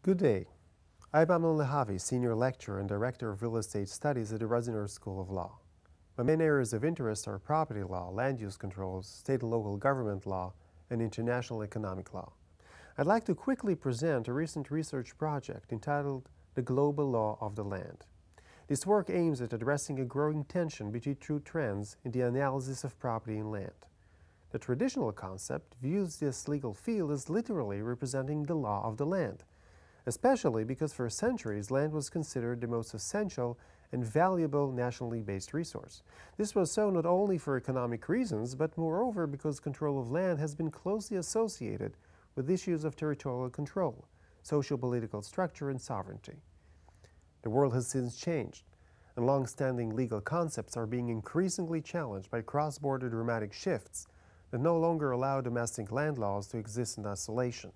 Good day. I'm Amnon Lehavi, Senior Lecturer and Director of Real Estate Studies at the Rosiner School of Law. My main areas of interest are property law, land use controls, state and local government law, and international economic law. I'd like to quickly present a recent research project entitled The Global Law of the Land. This work aims at addressing a growing tension between two trends in the analysis of property and land. The traditional concept views this legal field as literally representing the law of the land, especially because for centuries land was considered the most essential and valuable nationally based resource. This was so not only for economic reasons, but moreover because control of land has been closely associated with issues of territorial control, socio-political structure, and sovereignty. The world has since changed, and long-standing legal concepts are being increasingly challenged by cross-border dramatic shifts that no longer allow domestic land laws to exist in isolation,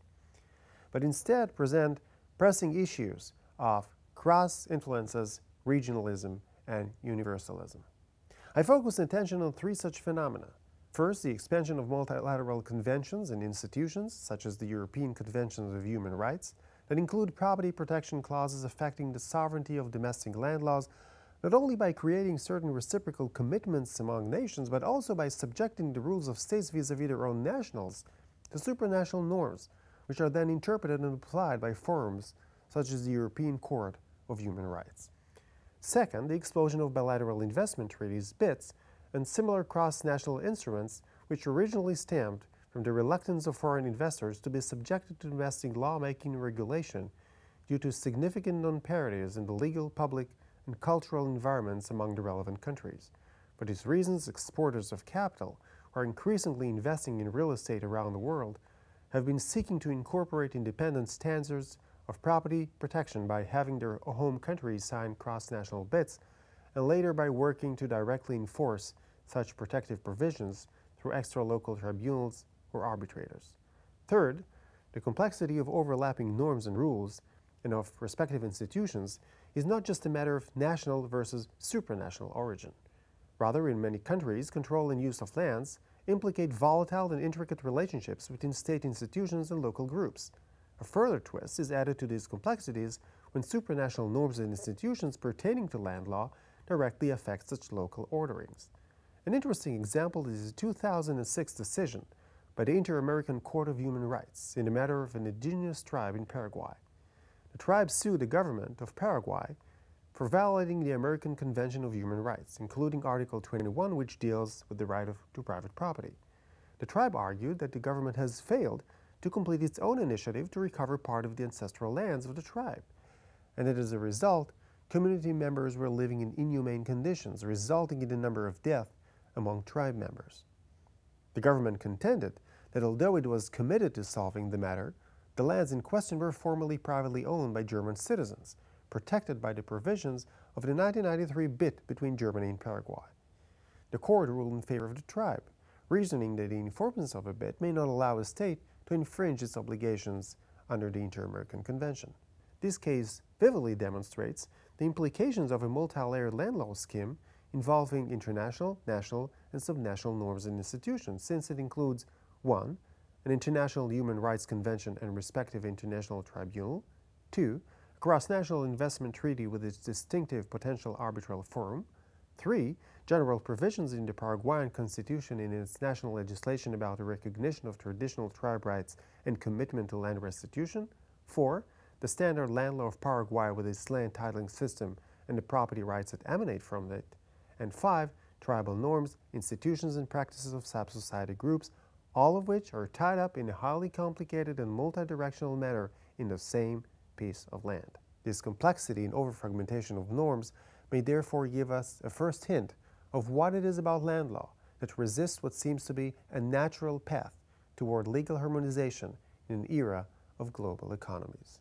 but instead present pressing issues of cross-influences, regionalism, and universalism. I focus attention on three such phenomena. First, the expansion of multilateral conventions and institutions, such as the European Convention of Human Rights, that include property protection clauses affecting the sovereignty of domestic land laws, not only by creating certain reciprocal commitments among nations, but also by subjecting the rules of states vis-à-vis their own nationals to supranational norms, which are then interpreted and applied by forums such as the European Court of Human Rights. Second, the explosion of bilateral investment treaties, BITs, and similar cross-national instruments which originally stemmed from the reluctance of foreign investors to be subjected to domestic lawmaking and regulation due to significant non-parities in the legal, public, and cultural environments among the relevant countries. For these reasons, exporters of capital who are increasingly investing in real estate around the world have been seeking to incorporate independent standards of property protection by having their home countries sign cross-national BITs, and later by working to directly enforce such protective provisions through extra-local tribunals or arbitrators. Third, the complexity of overlapping norms and rules and of respective institutions is not just a matter of national versus supranational origin. Rather, in many countries, control and use of lands implicate volatile and intricate relationships between state institutions and local groups. A further twist is added to these complexities when supranational norms and institutions pertaining to land law directly affect such local orderings. An interesting example is a 2006 decision by the Inter-American Court of Human Rights in the matter of an indigenous tribe in Paraguay. The tribe sued the government of Paraguay for violating the American Convention of Human Rights, including Article 21, which deals with the right to private property. The tribe argued that the government has failed to complete its own initiative to recover part of the ancestral lands of the tribe, and that as a result, community members were living in inhumane conditions, resulting in a number of deaths among tribe members. The government contended that although it was committed to solving the matter, the lands in question were formerly privately owned by German citizens, protected by the provisions of the 1993 BIT between Germany and Paraguay. The court ruled in favor of the tribe, reasoning that the enforcement of a BIT may not allow a state to infringe its obligations under the Inter-American Convention. This case vividly demonstrates the implications of a multi-layered land law scheme involving international, national, and subnational norms and institutions, since it includes 1. An international human rights convention and respective international tribunal, 2. A cross-national investment treaty with its distinctive potential arbitral forum, 3. General provisions in the Paraguayan constitution and in its national legislation about the recognition of traditional tribe rights and commitment to land restitution, 4. The standard land law of Paraguay with its land titling system and the property rights that emanate from it, and 5. Tribal norms, institutions, and practices of sub-society groups, all of which are tied up in a highly complicated and multidirectional manner in the same piece of land. This complexity and overfragmentation of norms may therefore give us a first hint of what it is about land law that resists what seems to be a natural path toward legal harmonization in an era of global economies.